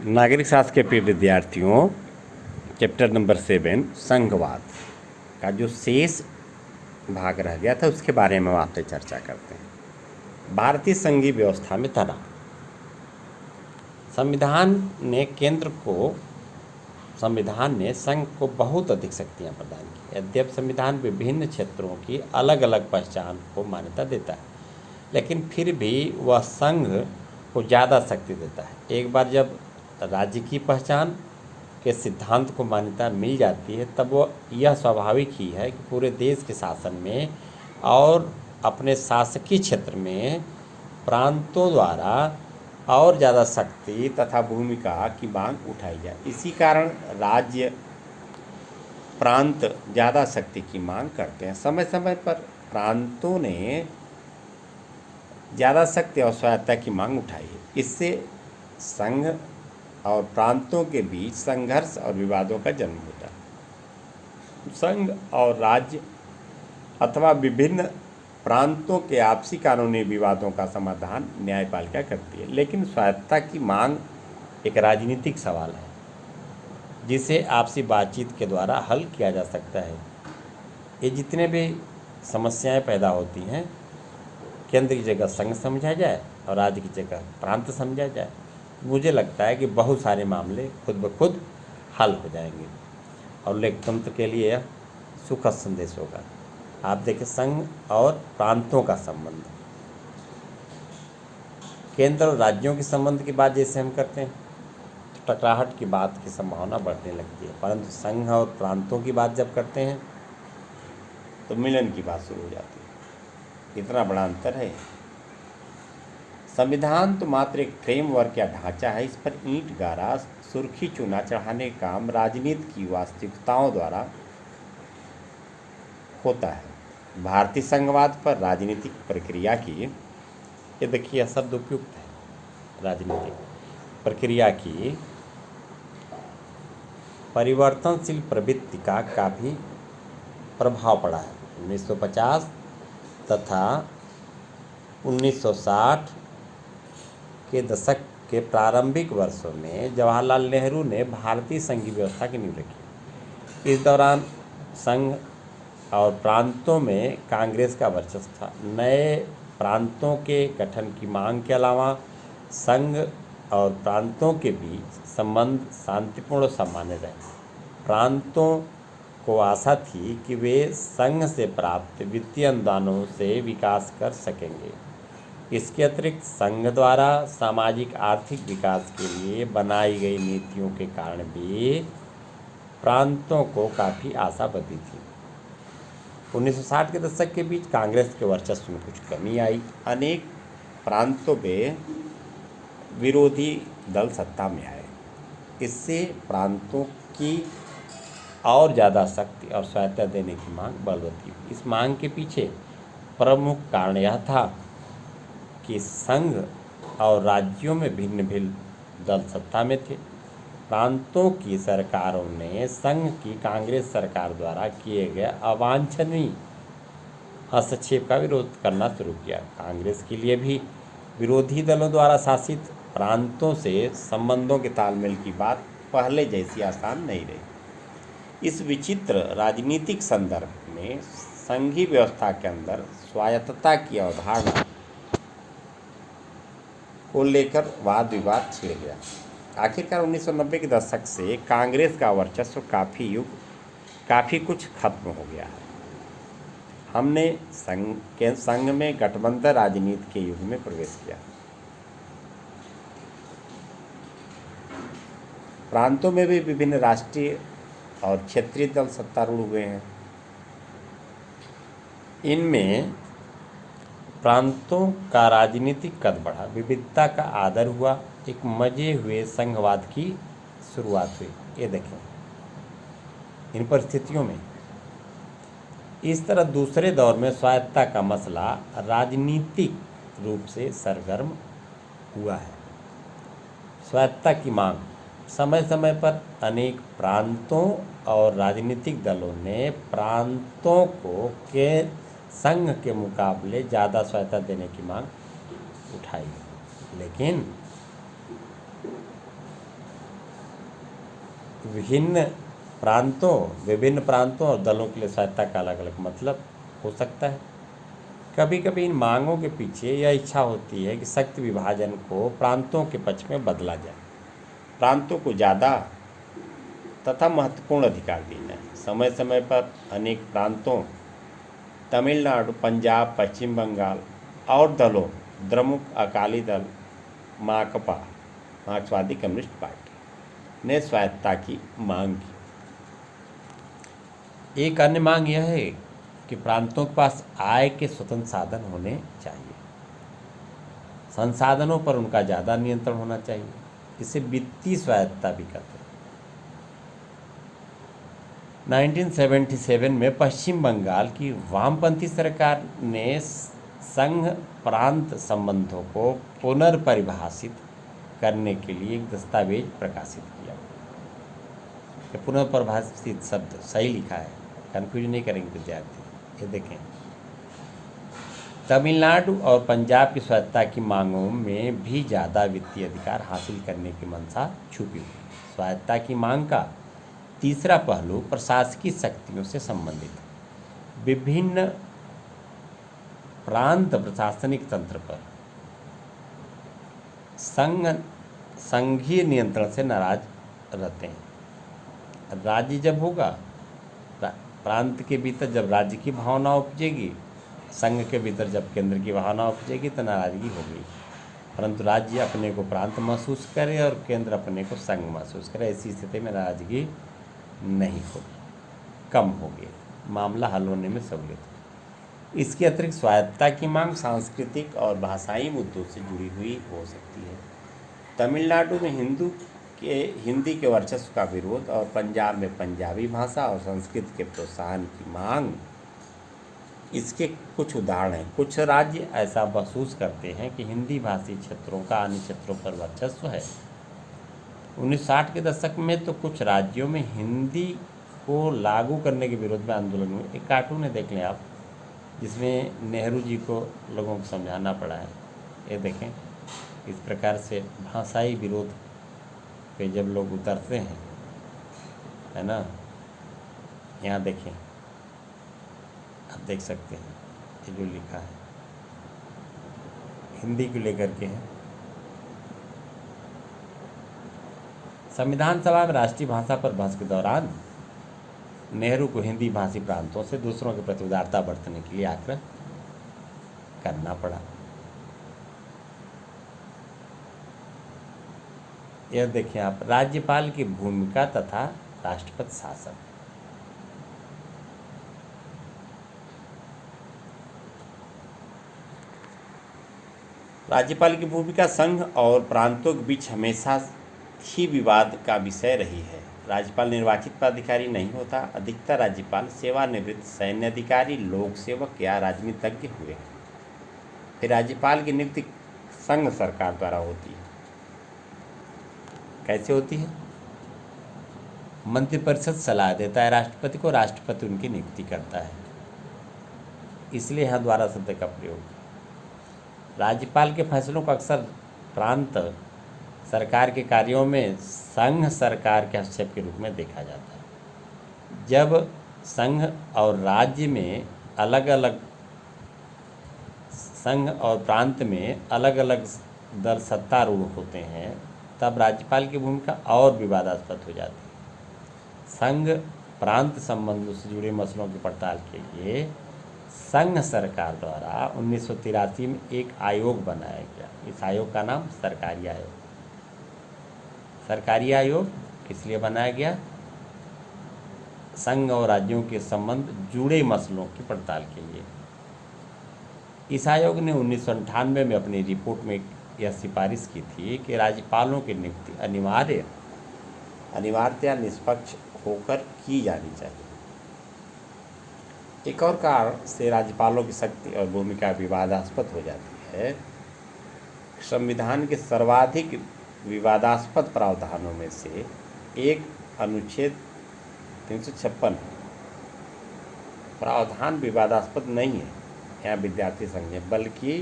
नागरिक शास्त्र के प्रिय विद्यार्थियों, चैप्टर नंबर 7 संघवाद का जो शेष भाग रह गया था उसके बारे में हम आपसे चर्चा करते हैं। भारतीय संघीय व्यवस्था में तनाव। संविधान ने संघ को बहुत अधिक शक्तियां प्रदान की। यद्यपि संविधान विभिन्न क्षेत्रों की अलग अलग पहचान को मान्यता देता है, लेकिन फिर भी वह संघ को ज़्यादा शक्ति देता है। एक बार जब राज्य की पहचान के सिद्धांत को मान्यता मिल जाती है, तब वो यह स्वाभाविक ही है कि पूरे देश के शासन में और अपने शासकीय क्षेत्र में प्रांतों द्वारा और ज़्यादा शक्ति तथा भूमिका की मांग उठाई जाए। इसी कारण राज्य प्रांत ज़्यादा शक्ति की मांग करते हैं। समय समय पर प्रांतों ने ज़्यादा शक्ति और स्वायत्तता की मांग उठाई है। इससे संघ और प्रांतों के बीच संघर्ष और विवादों का जन्म होता है। संघ और राज्य अथवा विभिन्न प्रांतों के आपसी कानूनी विवादों का समाधान न्यायपालिका करती है, लेकिन स्वायत्तता की मांग एक राजनीतिक सवाल है जिसे आपसी बातचीत के द्वारा हल किया जा सकता है। ये जितने भी समस्याएं पैदा होती हैं, केंद्र की जगह संघ समझा जाए और राज्य की जगह प्रांत समझा जाए, मुझे लगता है कि बहुत सारे मामले खुद ब खुद हल हो जाएंगे और लोकतंत्र के लिए यह सुखद संदेश होगा। आप देखें, संघ और प्रांतों का संबंध, केंद्र और राज्यों के संबंध की बात जैसे हम करते हैं तो टकराहट की बात की संभावना बढ़ने लगती है, परंतु संघ और प्रांतों की बात जब करते हैं तो मिलन की बात शुरू हो जाती है। इतना बड़ा अंतर है। संविधान तो मात्र एक फ्रेमवर्क या ढांचा है। इस पर ईंट गारा, सुर्खी चूना चढ़ाने का काम राजनीति की वास्तविकताओं द्वारा होता है। भारतीय संघवाद पर राजनीतिक प्रक्रिया की, ये देखिए यह शब्द उपयुक्त है, राजनीतिक प्रक्रिया की परिवर्तनशील प्रवृत्ति का काफ़ी प्रभाव पड़ा है। 1950 तथा 1960 के दशक के प्रारंभिक वर्षों में जवाहरलाल नेहरू ने भारतीय संघीय व्यवस्था की नींव रखी। इस दौरान संघ और प्रांतों में कांग्रेस का वर्चस्व था। नए प्रांतों के गठन की मांग के अलावा संघ और प्रांतों के बीच संबंध शांतिपूर्ण और सामान्य रहे। प्रांतों को आशा थी कि वे संघ से प्राप्त वित्तीय अनुदानों से विकास कर सकेंगे। इसके अतिरिक्त संघ द्वारा सामाजिक आर्थिक विकास के लिए बनाई गई नीतियों के कारण भी प्रांतों को काफ़ी आशा बंधी थी। 1960 के दशक के बीच कांग्रेस के वर्चस्व में कुछ कमी आई। अनेक प्रांतों में विरोधी दल सत्ता में आए। इससे प्रांतों की और ज़्यादा शक्ति और स्वायत्तता देने की मांग बलवती हुई। इस मांग के पीछे प्रमुख कारण यह था कि संघ और राज्यों में भिन्न भिन्न दल सत्ता में थे। प्रांतों की सरकारों ने संघ की कांग्रेस सरकार द्वारा किए गए अवांछनीय हस्तक्षेप का विरोध करना शुरू किया। कांग्रेस के लिए भी विरोधी दलों द्वारा शासित प्रांतों से संबंधों के तालमेल की बात पहले जैसी आसान नहीं रही। इस विचित्र राजनीतिक संदर्भ में संघीय व्यवस्था के अंदर स्वायत्तता की अवधारणा को लेकर वाद विवाद छिड़ गया। आखिरकार 1990 के दशक से कांग्रेस का वर्चस्व काफ़ी कुछ खत्म हो गया है। हमने संघ में गठबंधन राजनीति के युग में प्रवेश किया। प्रांतों में भी विभिन्न राष्ट्रीय और क्षेत्रीय दल सत्तारूढ़ हुए हैं। इनमें प्रांतों का राजनीतिक कद बढ़ा, विविधता का आदर हुआ, एक मजे हुए संघवाद की शुरुआत हुई। ये देखें, इन परिस्थितियों में इस तरह दूसरे दौर में स्वायत्तता का मसला राजनीतिक रूप से सरगर्म हुआ है। स्वायत्तता की मांग, समय समय पर अनेक प्रांतों और राजनीतिक दलों ने प्रांतों को संघ के मुकाबले ज़्यादा स्वायत्तता देने की मांग उठाई, लेकिन विभिन्न प्रांतों और दलों के लिए स्वायत्तता का अलग अलग मतलब हो सकता है। कभी कभी इन मांगों के पीछे यह इच्छा होती है कि शक्ति विभाजन को प्रांतों के पक्ष में बदला जाए, प्रांतों को ज़्यादा तथा महत्वपूर्ण अधिकार दिए जाए। समय समय पर अनेक प्रांतों तमिलनाडु, पंजाब, पश्चिम बंगाल और दलों द्रमुक अकाली दल, माकपा मार्क्सवादी कम्युनिस्ट पार्टी ने स्वायत्तता की मांग की। एक अन्य मांग यह है कि प्रांतों के पास आय के स्वतंत्र साधन होने चाहिए, संसाधनों पर उनका ज़्यादा नियंत्रण होना चाहिए। इसे वित्तीय स्वायत्तता भी कहते हैं। 1977 में पश्चिम बंगाल की वामपंथी सरकार ने संघ प्रांत संबंधों को पुनर्परिभाषित करने के लिए एक दस्तावेज प्रकाशित किया। पुनर्परिभाषित शब्द सही लिखा है, कन्फ्यूज नहीं करेंगे विद्यार्थी। ये देखें, तमिलनाडु और पंजाब की स्वायत्तता की मांगों में भी ज़्यादा वित्तीय अधिकार हासिल करने की मंशा छुपी हुई। स्वायत्तता की मांग का तीसरा पहलू प्रशासकीय शक्तियों से संबंधित है। विभिन्न प्रांत प्रशासनिक तंत्र पर संघीय नियंत्रण से नाराज रहते हैं। राज्य जब होगा, प्रांत के भीतर जब राज्य की भावना उपजेगी, संघ के भीतर जब केंद्र की भावना उपजेगी तो नाराजगी होगी। परंतु राज्य अपने को प्रांत महसूस करे और केंद्र अपने को संघ महसूस करे, ऐसी स्थिति में नाराजगी नहीं होगी, कम होगी, मामला हल होने में सहूलियत होगी। इसके अतिरिक्त स्वायत्तता की मांग सांस्कृतिक और भाषाई मुद्दों से जुड़ी हुई हो सकती है। तमिलनाडु में हिंदी के वर्चस्व का विरोध और पंजाब में पंजाबी भाषा और संस्कृत के प्रोत्साहन की मांग इसके कुछ उदाहरण हैं। कुछ राज्य ऐसा महसूस करते हैं कि हिंदी भाषी क्षेत्रों का अन्य क्षेत्रों पर वर्चस्व है। 1960 के दशक में तो कुछ राज्यों में हिंदी को लागू करने के विरोध में आंदोलन हुए। एक कार्टून है, देख लें आप, जिसमें नेहरू जी को लोगों को समझाना पड़ा है। ये देखें, इस प्रकार से भाषाई विरोध पे जब लोग उतरते हैं, है ना। यहाँ देखें, आप देख सकते हैं, ये जो लिखा है हिंदी को लेकर के है। संविधान सभा में राष्ट्रीय भाषा पर बहस के दौरान नेहरू को हिंदी भाषी प्रांतों से दूसरों के प्रति उदारता बरतने के लिए आग्रह करना पड़ा। यह देखिए आप, राज्यपाल की भूमिका तथा राष्ट्रपति शासन। राज्यपाल की भूमिका संघ और प्रांतों के बीच हमेशा ही विवाद का विषय रही है। राज्यपाल निर्वाचित पदाधिकारी नहीं होता। अधिकतर राज्यपाल सेवानिवृत्त सैन्य अधिकारी, लोक सेवक या राजनीतिज्ञ हुए। फिर राज्यपाल की नियुक्ति संघ सरकार द्वारा होती है। कैसे होती है? मंत्रिपरिषद सलाह देता है राष्ट्रपति को, राष्ट्रपति उनकी नियुक्ति करता है, इसलिए यहाँ द्वारा शब्द का प्रयोग। राज्यपाल के फैसलों को अक्सर प्रांत सरकार के कार्यों में संघ सरकार के हस्तक्षेप के रूप में देखा जाता है। जब संघ और राज्य में संघ और प्रांत में अलग अलग दल सत्तारूढ़ होते हैं, तब राज्यपाल की भूमिका और विवादास्पद हो जाती है। संघ प्रांत संबंधों से जुड़े मसलों की पड़ताल के लिए संघ सरकार द्वारा 1983 में एक आयोग बनाया गया। इस आयोग का नाम सरकारी आयोग। सरकारी आयोग किस लिए बनाया गया? संघ और राज्यों के संबंध जुड़े मसलों की पड़ताल के लिए। इस आयोग ने 1998 में अपनी रिपोर्ट में यह सिफारिश की थी कि राज्यपालों की नियुक्ति अनिवार्यतया निष्पक्ष होकर की जानी चाहिए। एक और कारण से राज्यपालों की शक्ति और भूमिका विवादास्पद हो जाती है। संविधान के सर्वाधिक विवादास्पद प्रावधानों में से एक अनुच्छेद 356 प्रावधान विवादास्पद नहीं है, यहाँ विद्यार्थी संघ है, बल्कि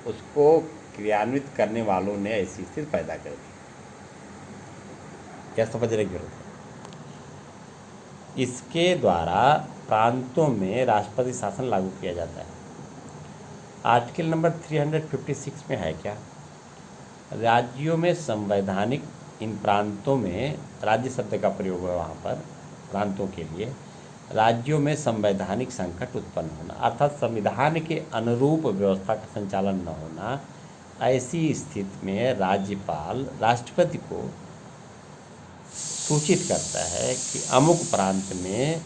उसको क्रियान्वित करने वालों ने ऐसी स्थिति पैदा कर दी। यह समझने की जरूरत है। इसके द्वारा प्रांतों में राष्ट्रपति शासन लागू किया जाता है। आर्टिकल नंबर 356 में है क्या? राज्यों में संवैधानिक, इन प्रांतों में राज्य शब्द का प्रयोग है वहाँ पर प्रांतों के लिए, राज्यों में संवैधानिक संकट उत्पन्न होना अर्थात संविधान के अनुरूप व्यवस्था का संचालन न होना, ऐसी स्थिति में राज्यपाल राष्ट्रपति को सूचित करता है कि अमुक प्रांत में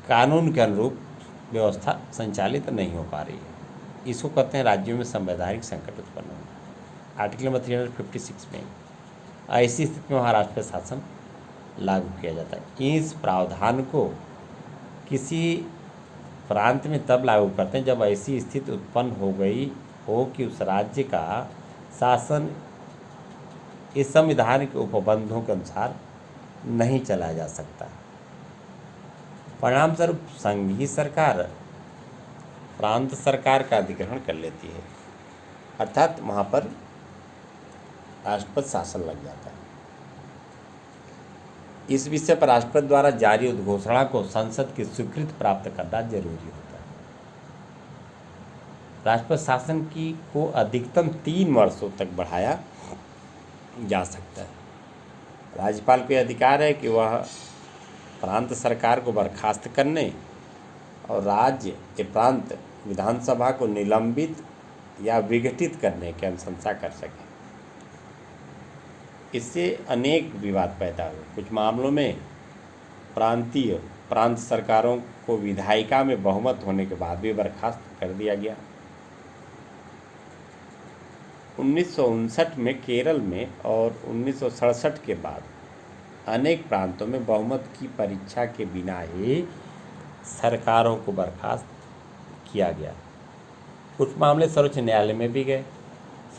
कानून के अनुरूप व्यवस्था संचालित नहीं हो पा रही है। इसको कहते हैं राज्यों में संवैधानिक संकट उत्पन्न होना। आर्टिकल नंबर 356 में ऐसी स्थिति में वहाँ राष्ट्रपति शासन लागू किया जाता है। इस प्रावधान को किसी प्रांत में तब लागू करते हैं जब ऐसी स्थिति उत्पन्न हो गई हो कि उस राज्य का शासन इस संविधान के उपबंधों के अनुसार नहीं चलाया जा सकता। परिणाम स्वरूप संघीय सरकार प्रांत सरकार का अधिग्रहण कर लेती है, अर्थात वहाँ पर राष्ट्रपति शासन लग जाता है। इस विषय पर राष्ट्रपति द्वारा जारी उद्घोषणा को संसद की स्वीकृति प्राप्त करना जरूरी होता है। राष्ट्रपति शासन की को अधिकतम 3 वर्षों तक बढ़ाया जा सकता है। राज्यपाल को अधिकार है कि वह प्रांत सरकार को बर्खास्त करने और राज्य के प्रांत विधानसभा को निलंबित या विघटित करने की अनुशंसा कर सके। इससे अनेक विवाद पैदा हुए। कुछ मामलों में प्रांत सरकारों को विधायिका में बहुमत होने के बाद भी बर्खास्त कर दिया गया। 1959 में केरल में और 1967 के बाद अनेक प्रांतों में बहुमत की परीक्षा के बिना ही सरकारों को बर्खास्त किया गया। कुछ मामले सर्वोच्च न्यायालय में भी गए।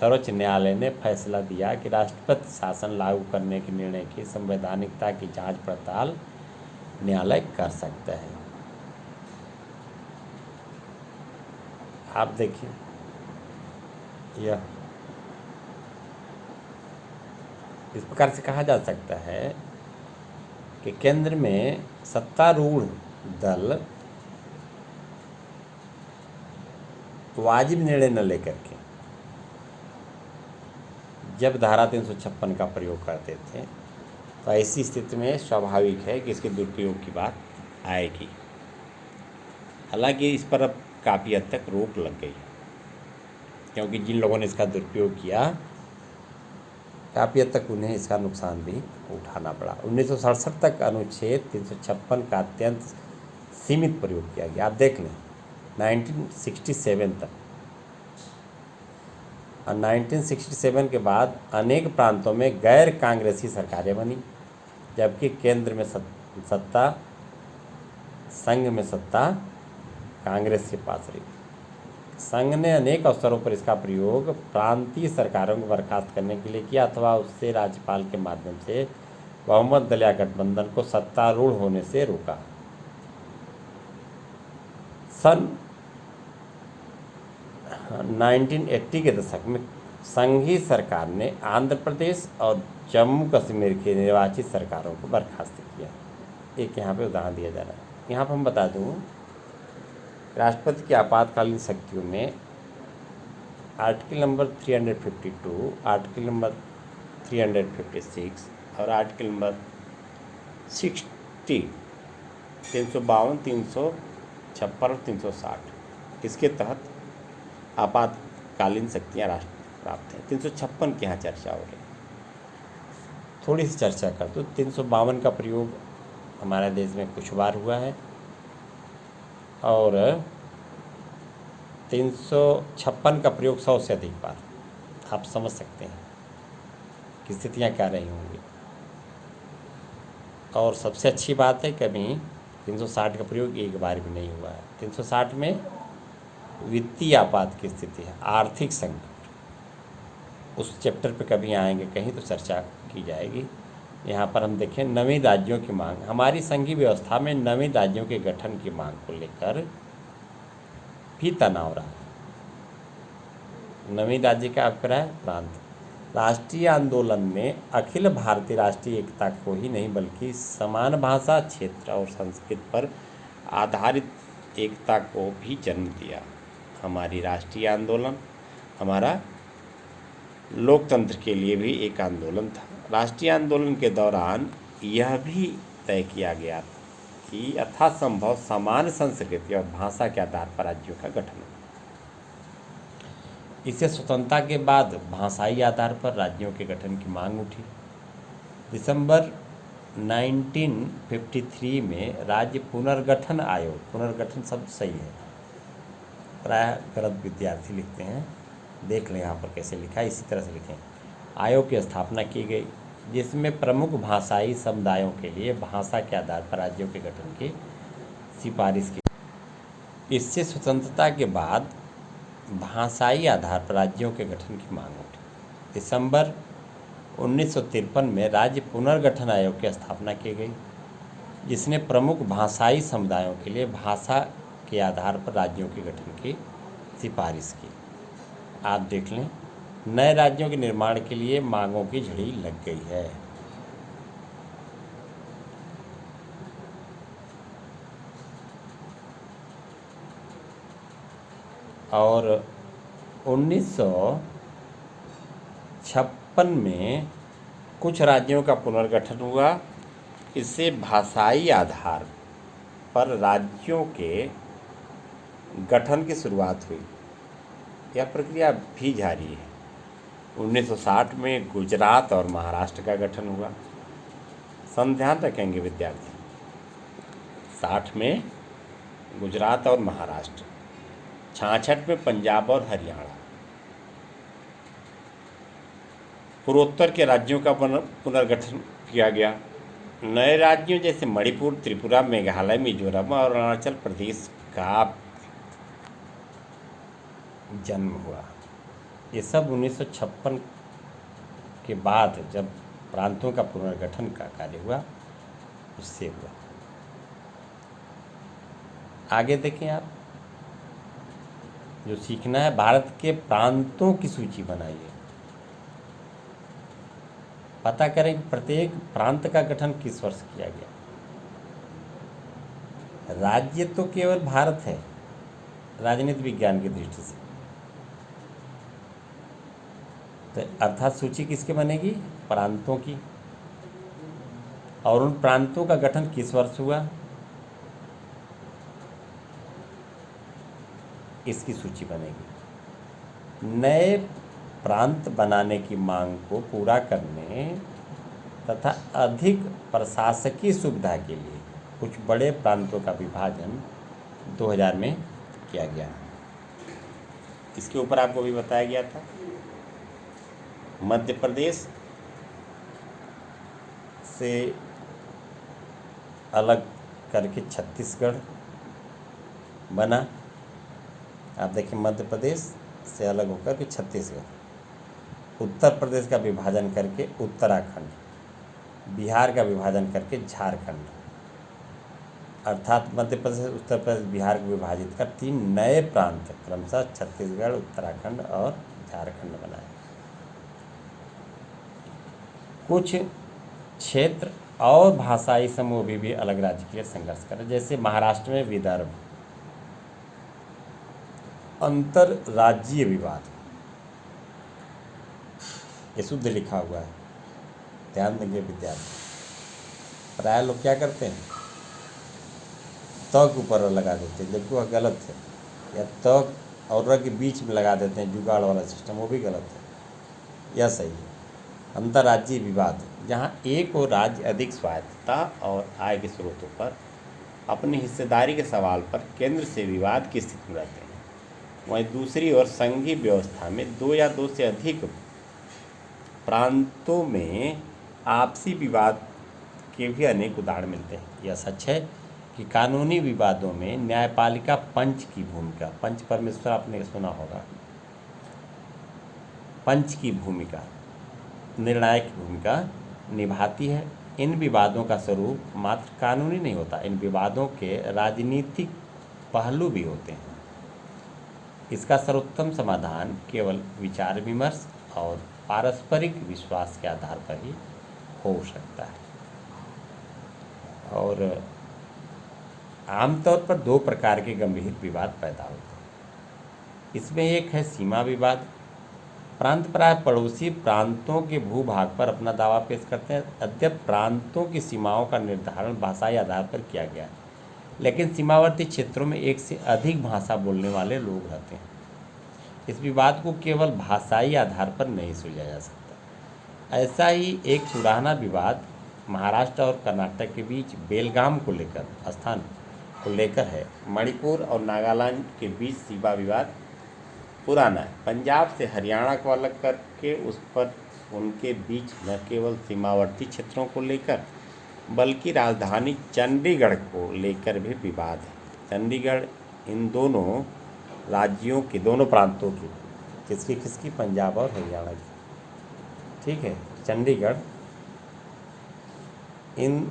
सर्वोच्च न्यायालय ने फैसला दिया कि राष्ट्रपति शासन लागू करने के निर्णय की संवैधानिकता की जांच पड़ताल न्यायालय कर सकता है। आप देखिए, यह इस प्रकार से कहा जा सकता है कि केंद्र में सत्तारूढ़ दल वाजिब निर्णय न लेकर के जब धारा 356 का प्रयोग करते थे तो ऐसी स्थिति में स्वाभाविक है कि इसके दुरुपयोग की बात आएगी। हालांकि इस पर अब काफ़ी हद तक रोक लग गई, क्योंकि जिन लोगों ने इसका दुरुपयोग किया काफ़ी हद तक उन्हें इसका नुकसान भी उठाना पड़ा। 1967 तक अनुच्छेद 356 का अत्यंत सीमित प्रयोग किया गया। आप देख लें 1967 तक, और 1967 के बाद अनेक प्रांतों में गैर कांग्रेसी सरकारें बनी, जबकि केंद्र में सत्ता, संघ में सत्ता कांग्रेस के पास रही। संघ ने अनेक अवसरों पर इसका प्रयोग प्रांतीय सरकारों को बर्खास्त करने के लिए किया अथवा उससे राज्यपाल के माध्यम से बहुमत दल या गठबंधन को सत्तारूढ़ होने से रोका। सन 1980 के दशक में संघीय सरकार ने आंध्र प्रदेश और जम्मू कश्मीर की निर्वाचित सरकारों को बर्खास्त किया। एक यहाँ पे उदाहरण दिया जा रहा है। यहाँ पर हम बता दूँ, राष्ट्रपति की आपातकालीन शक्तियों में आर्टिकल नंबर 352, आर्टिकल नंबर 356 और आर्टिकल नंबर 60, 352, 356 और 360 इसके तहत आपातकालीन शक्तियाँ राष्ट्र प्राप्त हैं। 356 की यहाँ चर्चा हो रही, थोड़ी सी चर्चा कर दो। 352 का प्रयोग हमारे देश में कुछ बार हुआ है और 356 का प्रयोग 100 से अधिक बार। आप समझ सकते हैं कि स्थितियाँ क्या रही होंगी। और सबसे अच्छी बात है कभी 360 का प्रयोग एक बार भी नहीं हुआ है। 360 में वित्तीय आपात की स्थिति है, आर्थिक संकट, उस चैप्टर पे कभी आएंगे कहीं तो चर्चा की जाएगी। यहाँ पर हम देखें नवीं राज्यों की मांग। हमारी संघीय व्यवस्था में नवीं राज्यों के गठन की मांग को लेकर भी तनाव रहा। नवीं राज्य का अभिप्राय प्रांत, राष्ट्रीय आंदोलन ने अखिल भारतीय राष्ट्रीय एकता को ही नहीं बल्कि समान भाषा, क्षेत्र और संस्कृति पर आधारित एकता को भी जन्म दिया। हमारी राष्ट्रीय आंदोलन हमारा लोकतंत्र के लिए भी एक आंदोलन था। राष्ट्रीय आंदोलन के दौरान यह भी तय किया गया कि यथासंभव समान संस्कृति और भाषा के आधार पर राज्यों का गठन हो। इससे स्वतंत्रता के बाद भाषाई आधार पर राज्यों के गठन की मांग उठी। दिसंबर 1953 में राज्य पुनर्गठन आयोग, पुनर्गठन शब्द सही है, प्रायः गलत विद्यार्थी लिखते हैं, देख लें यहाँ पर कैसे लिखा है, इसी तरह से लिखें। आयोग की स्थापना की गई जिसमें प्रमुख भाषाई समुदायों के लिए भाषा के आधार पर राज्यों के गठन की सिफारिश की। इससे स्वतंत्रता के बाद भाषाई आधार पर राज्यों के गठन की मांग उठी। दिसंबर 1953 में राज्य पुनर्गठन आयोग की स्थापना की गई जिसने प्रमुख भाषाई समुदायों के लिए भाषा के आधार पर राज्यों के गठन की सिफारिश की। आप देख लें, नए राज्यों के निर्माण के लिए मांगों की झड़ी लग गई है। और 1956 में कुछ राज्यों का पुनर्गठन हुआ। इससे भाषाई आधार पर राज्यों के गठन की शुरुआत हुई। यह प्रक्रिया भी जारी है। 1960 में गुजरात और महाराष्ट्र का गठन हुआ। ध्यान रखेंगे विद्यार्थी, 60 में गुजरात और महाराष्ट्र, 66 में पंजाब और हरियाणा। पूर्वोत्तर के राज्यों का पुनर्गठन किया गया। नए राज्यों जैसे मणिपुर, त्रिपुरा, मेघालय, मिजोरम और अरुणाचल प्रदेश का जन्म हुआ। ये सब 1956 के बाद जब प्रांतों का पुनर्गठन का कार्य हुआ उससे हुआ। आगे देखें आप, जो सीखना है, भारत के प्रांतों की सूची बनाइए। पता करें कि प्रत्येक प्रांत का गठन किस वर्ष किया गया। राज्य तो केवल भारत है राजनीति विज्ञान की दृष्टि से, तो अर्थात सूची किसके बनेगी? प्रांतों की। और उन प्रांतों का गठन किस वर्ष हुआ इसकी सूची बनेगी। नए प्रांत बनाने की मांग को पूरा करने तथा अधिक प्रशासकीय सुविधा के लिए कुछ बड़े प्रांतों का विभाजन 2000 में किया गया। इसके ऊपर आपको भी बताया गया था। मध्य प्रदेश से अलग करके छत्तीसगढ़ बना। आप देखिए, मध्य प्रदेश से अलग होकर के छत्तीसगढ़, उत्तर प्रदेश का विभाजन करके उत्तराखंड, बिहार का विभाजन करके झारखंड, अर्थात मध्य प्रदेश, उत्तर प्रदेश, बिहार को विभाजित कर 3 नए प्रांत क्रमशः छत्तीसगढ़, उत्तराखंड और झारखंड बनाए। कुछ क्षेत्र और भाषाई समूह भी अलग राज्य के लिए संघर्ष कर, जैसे महाराष्ट्र में विदर्भ। अंतर राज्यीय विवाद, ये शुद्ध लिखा हुआ है, ध्यान देंगे विद्यार्थी। प्राय लोग क्या करते हैं, त के ऊपर लगा देते हैं जबकि वह गलत है, या त और र के बीच में लगा देते हैं, जुगाड़ वाला सिस्टम, वो भी गलत है। यह सही है। अंतर्राज्यीय विवाद, जहाँ एक और राज्य अधिक स्वायत्तता और आय के स्रोतों पर अपनी हिस्सेदारी के सवाल पर केंद्र से विवाद की स्थिति में रहते हैं, वहीं दूसरी ओर संघीय व्यवस्था में 2 या 2 से अधिक प्रांतों में आपसी विवाद के भी अनेक उदाहरण मिलते हैं। यह सच है कि कानूनी विवादों में न्यायपालिका पंच की भूमिका, पंच परमेश्वर आपने सुना होगा, पंच की भूमिका, निर्णायक भूमिका निभाती है। इन विवादों का स्वरूप मात्र कानूनी नहीं होता, इन विवादों के राजनीतिक पहलू भी होते हैं। इसका सर्वोत्तम समाधान केवल विचार विमर्श और पारस्परिक विश्वास के आधार पर ही हो सकता है। और आमतौर पर दो प्रकार के गंभीर विवाद पैदा होते हैं। इसमें एक है सीमा विवाद। प्रांत प्राय पड़ोसी प्रांतों के भूभाग पर अपना दावा पेश करते हैं। अद्यप प्रांतों की सीमाओं का निर्धारण भाषाई आधार पर किया गया है, लेकिन सीमावर्ती क्षेत्रों में एक से अधिक भाषा बोलने वाले लोग रहते हैं। इस विवाद को केवल भाषाई आधार पर नहीं सुलझाया जा सकता। ऐसा ही एक पुराना विवाद महाराष्ट्र और कर्नाटक के बीच बेलगाम को लेकर स्थान को लेकर है। मणिपुर और नागालैंड के बीच सीमा विवाद पुराना है। पंजाब से हरियाणा को अलग करके उस पर उनके बीच न केवल सीमावर्ती क्षेत्रों को लेकर बल्कि राजधानी चंडीगढ़ को लेकर भी विवाद है। चंडीगढ़ इन दोनों राज्यों के दोनों प्रांतों की, किसकी, पंजाब और हरियाणा की, ठीक है। चंडीगढ़ इन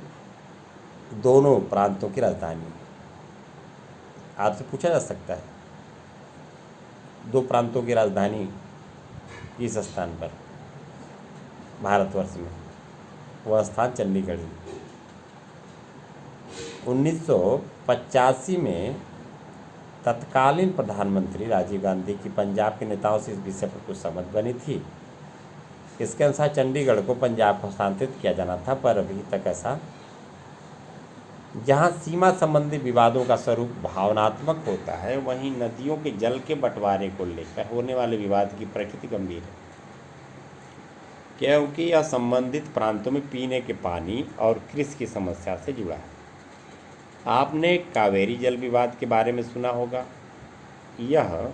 दोनों प्रांतों की राजधानी है। आपसे पूछा जा सकता है दो प्रांतों की राजधानी किस स्थान पर भारतवर्ष में, वह स्थान चंडीगढ़ ही। 1985 में तत्कालीन प्रधानमंत्री राजीव गांधी की पंजाब के नेताओं से इस विषय पर कुछ समझ बनी थी। इसके अनुसार चंडीगढ़ को पंजाब को हस्तांतरित किया जाना था, पर अभी तक ऐसा, जहां सीमा संबंधी विवादों का स्वरूप भावनात्मक होता है, वहीं नदियों के जल के बंटवारे को लेकर होने वाले विवाद की प्रकृति गंभीर है, क्योंकि यह संबंधित प्रांतों में पीने के पानी और कृषि की समस्या से जुड़ा है। आपने कावेरी जल विवाद के बारे में सुना होगा। यह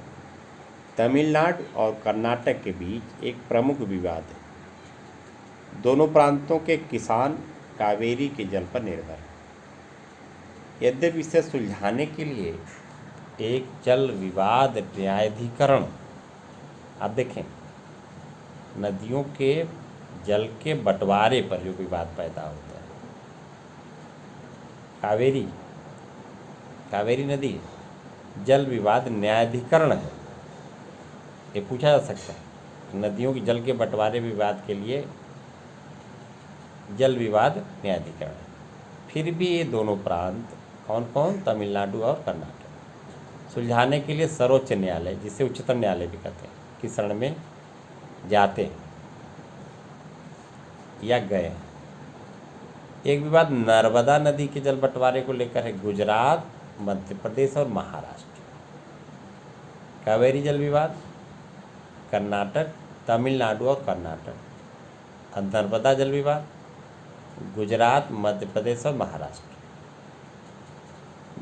तमिलनाडु और कर्नाटक के बीच एक प्रमुख विवाद है। दोनों प्रांतों के किसान कावेरी के जल पर निर्भर हैं। यद्यपि इसे सुलझाने के लिए एक जल विवाद न्यायाधिकरण, आप देखें, नदियों के जल के बंटवारे पर जो विवाद पैदा होता है, कावेरी नदी जल विवाद न्यायाधिकरण है। ये पूछा जा सकता है, नदियों की जल के बंटवारे विवाद के लिए जल विवाद न्यायाधिकरण है। फिर भी ये दोनों प्रांत कौन कौन, तमिलनाडु और कर्नाटक, सुलझाने के लिए सर्वोच्च न्यायालय, जिसे उच्चतम न्यायालय भी कहते हैं, की शरण में जाते हैं या गए हैं। एक विवाद नर्मदा नदी के जल बंटवारे को लेकर है, गुजरात, मध्य प्रदेश और महाराष्ट्र। कावेरी जल विवाद कर्नाटक, तमिलनाडु और कर्नाटक। नर्मदा जल विवाद गुजरात, मध्य प्रदेश और महाराष्ट्र।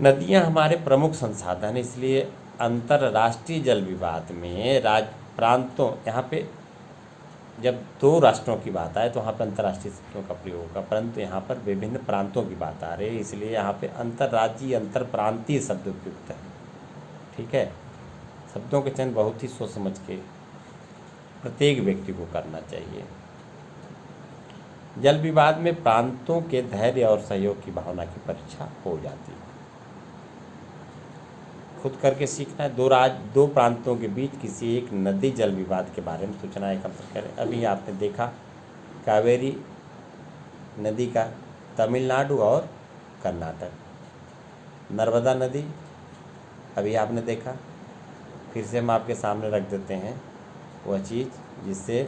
नदियां हमारे प्रमुख संसाधन, इसलिए अंतर्राष्ट्रीय जल विवाद में प्रांतों, यहाँ पे जब दो राष्ट्रों की बात आए तो वहाँ पर अंतर्राष्ट्रीय शब्दों का प्रयोग होगा, परंतु यहाँ पर विभिन्न प्रांतों की बात आ रही है, इसलिए यहाँ पे अंतर्राज्यीय अंतरप्रांतीय शब्द उपयुक्त है। ठीक है, शब्दों के चयन बहुत ही सोच समझ के प्रत्येक व्यक्ति को करना चाहिए। जल विवाद में प्रांतों के धैर्य और सहयोग की भावना की परीक्षा हो जाती है। खुद करके सीखना है। दो प्रांतों के बीच किसी एक नदी जल विवाद के बारे में सूचना एकत्र करें। अभी आपने देखा कावेरी नदी का तमिलनाडु और कर्नाटक, नर्मदा नदी अभी आपने देखा, फिर से हम आपके सामने रख देते हैं वह चीज़ जिससे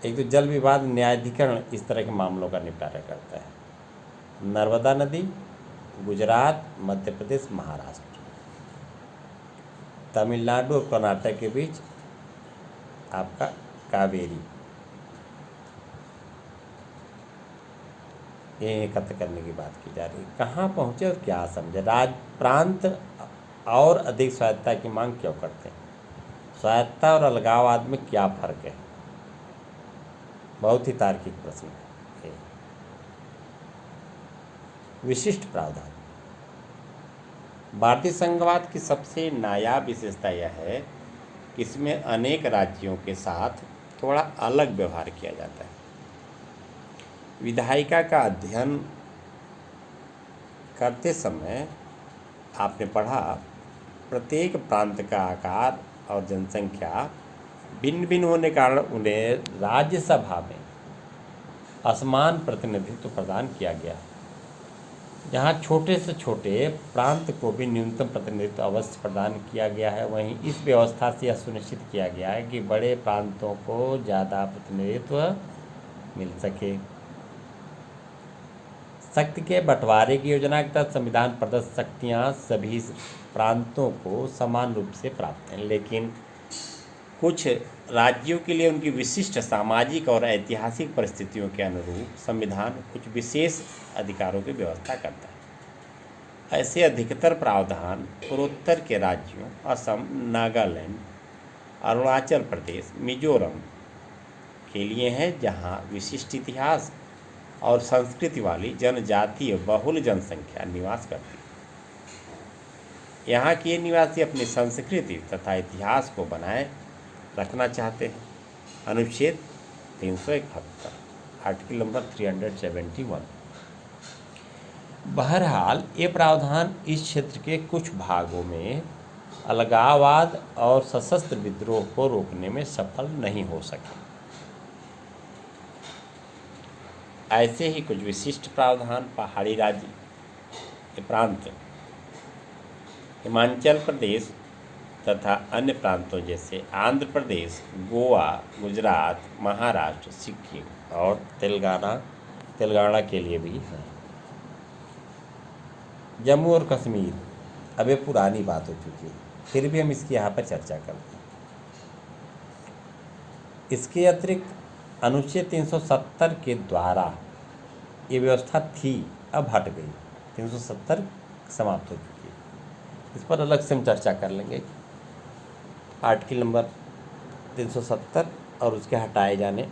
एक तो जल विवाद न्यायाधिकरण इस तरह के मामलों का निपटारा करता है। नर्मदा नदी गुजरात, मध्य प्रदेश, महाराष्ट्र, तमिलनाडु और कर्नाटक के बीच आपका कावेरी, ये एकत्र करने की बात की जा रही है। कहाँ पहुँचे और क्या समझे? प्रांत और अधिक स्वायत्तता की मांग क्यों करते हैं? स्वायत्तता और अलगाववाद में क्या फर्क है? बहुत ही तार्किक प्रश्न है। विशिष्ट प्रावधान। भारतीय संघवाद की सबसे नायाब विशेषता यह है कि इसमें अनेक राज्यों के साथ थोड़ा अलग व्यवहार किया जाता है। विधायिका का अध्ययन करते समय आपने पढ़ा, प्रत्येक प्रांत का आकार और जनसंख्या भिन्न भिन्न होने के कारण उन्हें राज्यसभा में असमान प्रतिनिधित्व प्रदान किया गया। जहाँ छोटे से छोटे प्रांत को भी न्यूनतम प्रतिनिधित्व अवश्य प्रदान किया गया है, वहीं इस व्यवस्था से यह सुनिश्चित किया गया है कि बड़े प्रांतों को ज़्यादा प्रतिनिधित्व मिल सके। शक्ति के बंटवारे की योजना के तहत संविधान प्रदत्त शक्तियाँ सभी प्रांतों को समान रूप से प्राप्त हैं, लेकिन कुछ राज्यों के लिए उनकी विशिष्ट सामाजिक और ऐतिहासिक परिस्थितियों के अनुरूप संविधान कुछ विशेष अधिकारों की व्यवस्था करता है। ऐसे अधिकतर प्रावधान पूर्वोत्तर के राज्यों असम, नागालैंड, अरुणाचल प्रदेश, मिजोरम के लिए हैं, जहां विशिष्ट इतिहास और संस्कृति वाली जनजातीय बहुल जनसंख्या निवास करती है। यहाँ के निवासी अपनी संस्कृति तथा इतिहास को बनाए रखना चाहते हैं। अनुच्छेद 371, आर्टिकल नंबर 371। बहरहाल ये प्रावधान इस क्षेत्र के कुछ भागों में अलगाववाद और सशस्त्र विद्रोह को रोकने में सफल नहीं हो सके। ऐसे ही कुछ विशिष्ट प्रावधान पहाड़ी राज्य के प्रांत, हिमाचल प्रदेश तथा अन्य प्रांतों जैसे आंध्र प्रदेश, गोवा, गुजरात, महाराष्ट्र, सिक्किम और तेलंगाना के लिए भी है। जम्मू और कश्मीर अब ये पुरानी बात हो चुकी है, फिर भी हम इसकी यहाँ पर चर्चा करते हैं। इसके अतिरिक्त अनुच्छेद 370 के द्वारा ये व्यवस्था थी, अब हट गई। 370 समाप्त हो चुकी है, इस पर अलग से हम चर्चा कर लेंगे। आर्टिकल नंबर 370 और उसके हटाए जाने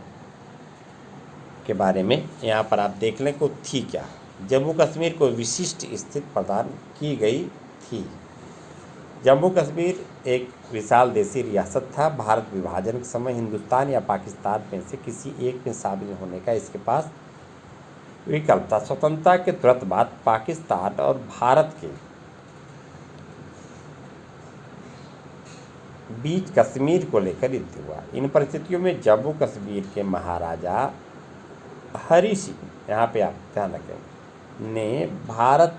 के बारे में यहाँ पर आप देख लें को थी क्या। जम्मू कश्मीर को विशिष्ट स्थिति प्रदान की गई थी। जम्मू कश्मीर एक विशाल देशी रियासत था। भारत विभाजन के समय हिंदुस्तान या पाकिस्तान में से किसी एक में शामिल होने का इसके पास विकल्प था। स्वतंत्रता के तुरंत बाद पाकिस्तान और भारत के बीच कश्मीर को लेकर युद्ध हुआ। इन परिस्थितियों में जम्मू कश्मीर के महाराजा हरि सिंह, यहाँ पे आप ध्यान रखें, ने भारत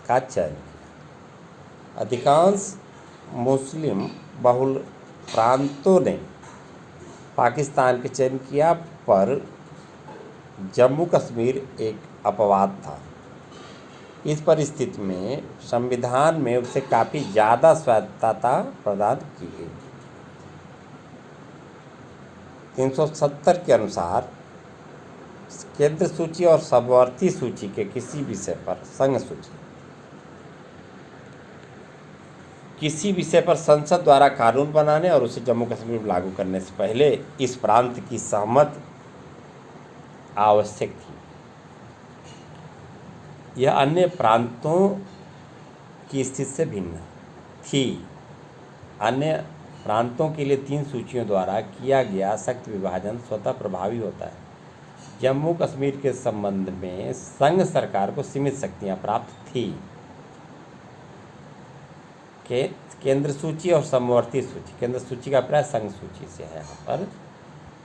का चयन किया। अधिकांश मुस्लिम बहुल प्रांतों ने पाकिस्तान के चयन किया, पर जम्मू कश्मीर एक अपवाद था। इस परिस्थिति में संविधान में उसे काफ़ी ज़्यादा स्वायत्तता प्रदान की गई। 370 के अनुसार केंद्र सूची और समवर्ती सूची के किसी विषय पर संघ सूची किसी विषय पर संसद द्वारा कानून बनाने और उसे जम्मू कश्मीर में लागू करने से पहले इस प्रांत की सहमति आवश्यक थी। यह अन्य प्रांतों की स्थिति से भिन्न थी। अन्य प्रांतों के लिए 3 सूचियों द्वारा किया गया सख्त विभाजन स्वतः प्रभावी होता है। जम्मू कश्मीर के संबंध में संघ सरकार को सीमित शक्तियां प्राप्त थी। केंद्र सूची और समवर्ती सूची, केंद्र सूची का प्राय संघ सूची से है यहाँ पर,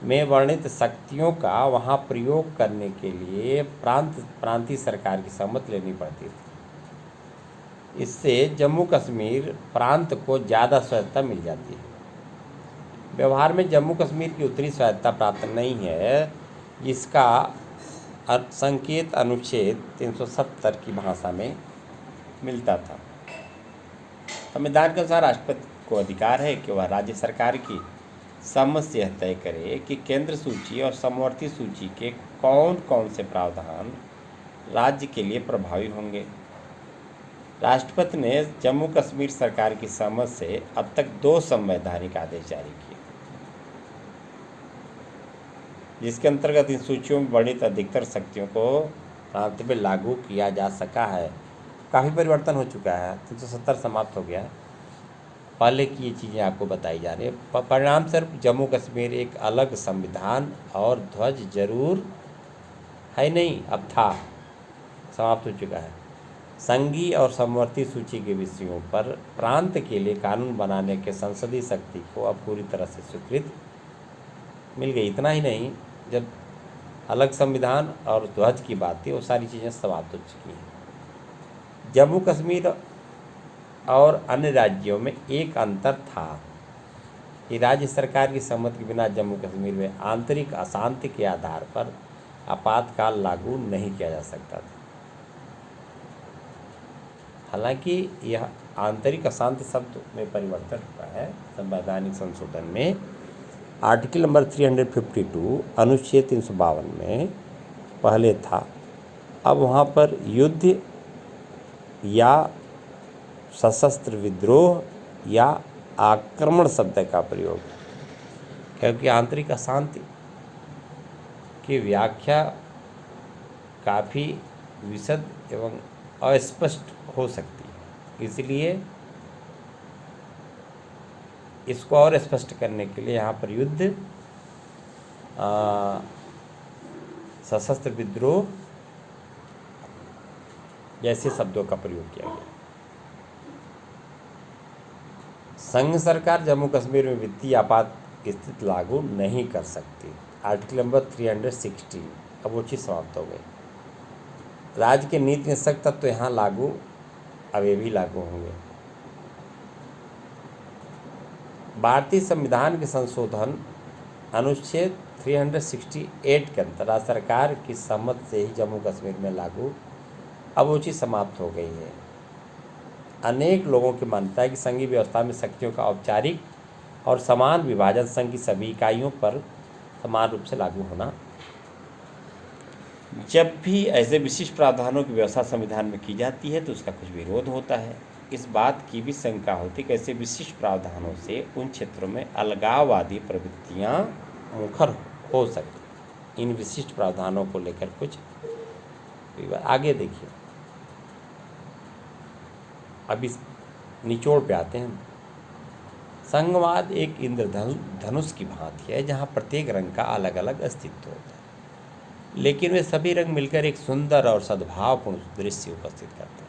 में वर्णित शक्तियों का वहाँ प्रयोग करने के लिए प्रांतीय सरकार की सहमति लेनी पड़ती थी। इससे जम्मू कश्मीर प्रांत को ज़्यादा स्वायत्तता मिल जाती है। व्यवहार में जम्मू कश्मीर की उतनी स्वायत्तता प्राप्त नहीं है जिसका संकेत अनुच्छेद 370 की भाषा में मिलता था। संविधान के अनुसार राष्ट्रपति को अधिकार है कि वह राज्य सरकार की सम्मति से यह तय करे कि केंद्र सूची और समवर्ती सूची के कौन कौन से प्रावधान राज्य के लिए प्रभावी होंगे। राष्ट्रपति ने जम्मू कश्मीर सरकार की सहमति से अब तक 2 संवैधानिक आदेश जारी किए, जिसके अंतर्गत इन सूचियों में वर्णित अधिकतर शक्तियों को प्रांत में लागू किया जा सका है। काफ़ी परिवर्तन हो चुका है, 370 समाप्त हो गया है, पहले की ये चीज़ें आपको बताई जा रही है। परिणाम स्वरूप जम्मू कश्मीर एक अलग संविधान और ध्वज जरूर है नहीं, अब था, समाप्त हो चुका है। संघीय और समवर्ती सूची के विषयों पर प्रांत के लिए कानून बनाने के संसदीय शक्ति को अब पूरी तरह से स्वीकृत मिल गई। इतना ही नहीं, जब अलग संविधान और ध्वज की बात थी वो सारी चीज़ें समाप्त हो चुकी हैं। जम्मू कश्मीर और अन्य राज्यों में एक अंतर था कि राज्य सरकार की सहमति के बिना जम्मू कश्मीर में आंतरिक अशांति के आधार पर आपातकाल लागू नहीं किया जा सकता था। हालांकि यह आंतरिक अशांति शब्द में परिवर्तन हुआ है संवैधानिक संशोधन में। आर्टिकल नंबर 352 अनुच्छेद 352 में पहले था, अब वहाँ पर युद्ध या सशस्त्र विद्रोह या आक्रमण शब्द का प्रयोग, क्योंकि आंतरिक अशांति की व्याख्या काफ़ी विशद एवं अस्पष्ट हो सकती है, इसलिए इसको और स्पष्ट करने के लिए यहाँ पर युद्ध, सशस्त्र विद्रोह जैसे शब्दों का प्रयोग किया गया। संघ सरकार जम्मू कश्मीर में वित्तीय आपात स्थिति लागू नहीं कर सकती। आर्टिकल नंबर 360 अब वो चीज़ समाप्त हो गई। राज्य के नीति निषेध तत्व यहाँ लागू, अब ये भी लागू होंगे। भारतीय संविधान के संशोधन अनुच्छेद 368 के अंतर्गत राज्य सरकार की सहमति से ही जम्मू कश्मीर में लागू, अब वो चीज़ समाप्त हो गई है। अनेक लोगों की मान्यता है कि संघीय व्यवस्था में शक्तियों का औपचारिक और समान विभाजन संघ की सभी इकाइयों पर समान रूप से लागू होना। जब भी ऐसे विशिष्ट प्रावधानों की व्यवस्था संविधान में की जाती है तो उसका कुछ विरोध होता है। इस बात की भी शंका होती है कि ऐसे विशिष्ट प्रावधानों से उन क्षेत्रों में अलगाववादी प्रवृत्तियां मुखर हो सकती। इन विशिष्ट प्रावधानों को लेकर कुछ आगे देखिए। अब इस निचोड़ पे आते हैं। संघवाद एक इंद्रधनुष की भांति है जहाँ प्रत्येक रंग का अलग अलग अस्तित्व होता है, लेकिन वे सभी रंग मिलकर एक सुंदर और सद्भावपूर्ण दृश्य उपस्थित करते हैं।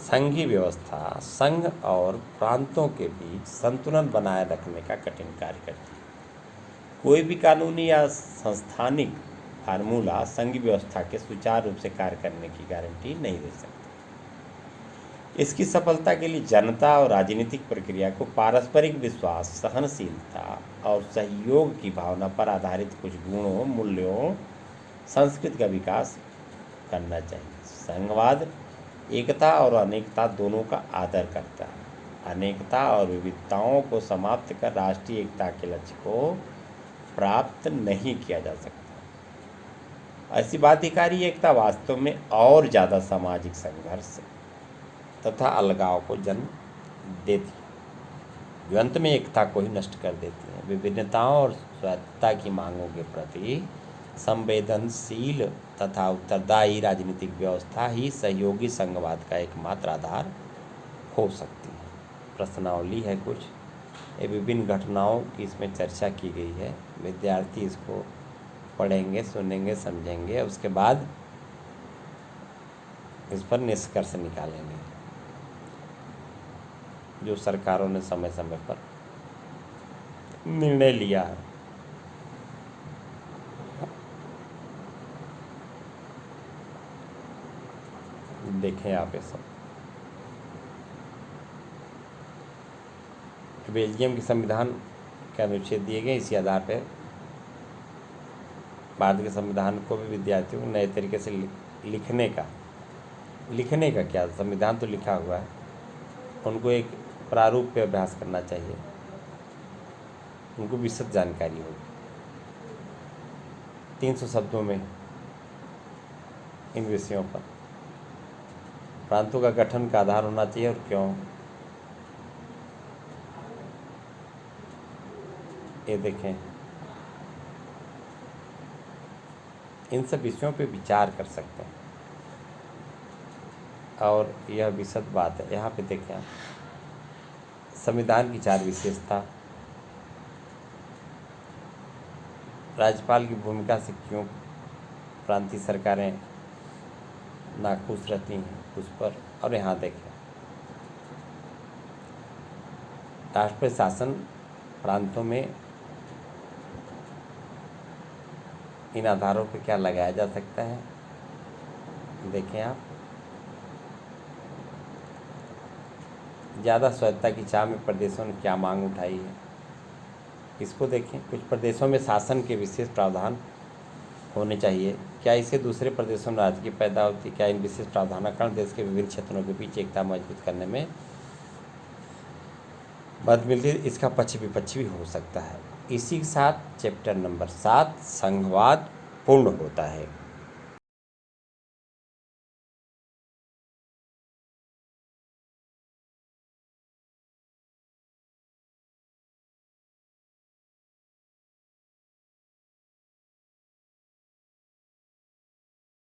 संघीय व्यवस्था संघ और प्रांतों के बीच संतुलन बनाए रखने का कठिन कार्य करती है। कोई भी कानूनी या संस्थानिक फार्मूला संघीय व्यवस्था के सुचारू रूप से कार्य करने की गारंटी नहीं दे सकता। इसकी सफलता के लिए जनता और राजनीतिक प्रक्रिया को पारस्परिक विश्वास, सहनशीलता और सहयोग की भावना पर आधारित कुछ गुणों, मूल्यों, संस्कृति का विकास करना चाहिए। संघवाद एकता और अनेकता दोनों का आदर करता है। अनेकता और विविधताओं को समाप्त कर राष्ट्रीय एकता के लक्ष्य को प्राप्त नहीं किया जा सकता। ऐसी बाध्यकारी एकता वास्तव में और ज़्यादा सामाजिक संघर्ष तथा अलगाव को जन्म देती है, जो अंत में एकता को ही नष्ट कर देती है। विभिन्नताओं और स्वायत्तता की मांगों के प्रति संवेदनशील तथा उत्तरदायी राजनीतिक व्यवस्था ही सहयोगी संघवाद का एकमात्र आधार हो सकती है। प्रश्नावली है कुछ, ये विभिन्न घटनाओं की इसमें चर्चा की गई है। विद्यार्थी इसको पढ़ेंगे, सुनेंगे, समझेंगे, उसके बाद इस पर निष्कर्ष निकालेंगे जो सरकारों ने समय समय पर निर्णय लिया है। देखें आप ये सब। बेल्जियम के संविधान के अनुच्छेद दिए गए, इसी आधार पर भारत के संविधान को भी विद्यार्थियों को नए तरीके से लिखने का क्या, संविधान तो लिखा हुआ है, उनको एक प्रारूप पे अभ्यास करना चाहिए, उनको विशद जानकारी होगी। 300 शब्दों में इन विषयों पर प्रांतों का गठन का आधार होना चाहिए और क्यों, ये देखें। इन सब विषयों पे विचार कर सकते हैं और यह विशद बात है। यहाँ पे देखें, संविधान की 4 विशेषता, राज्यपाल की भूमिका से क्यों प्रांतीय सरकारें नाखुश रहती हैं उस पर, और यहाँ देखें राष्ट्रपति शासन प्रांतों में इन आधारों पर क्या लगाया जा सकता है, देखें आप। ज़्यादा स्वायत्तता की चाह में प्रदेशों ने क्या मांग उठाई है, इसको देखें। कुछ प्रदेशों में शासन के विशेष प्रावधान होने चाहिए, क्या इससे दूसरे प्रदेशों में राजकीय पैदा होती, क्या इन विशेष प्रावधानों के कारण देश के विभिन्न क्षेत्रों के बीच एकता मजबूत करने में मदद मिलती है, इसका पक्ष विपक्ष भी हो सकता है। इसी के साथ चैप्टर नंबर 7 संघवाद पूर्ण होता है।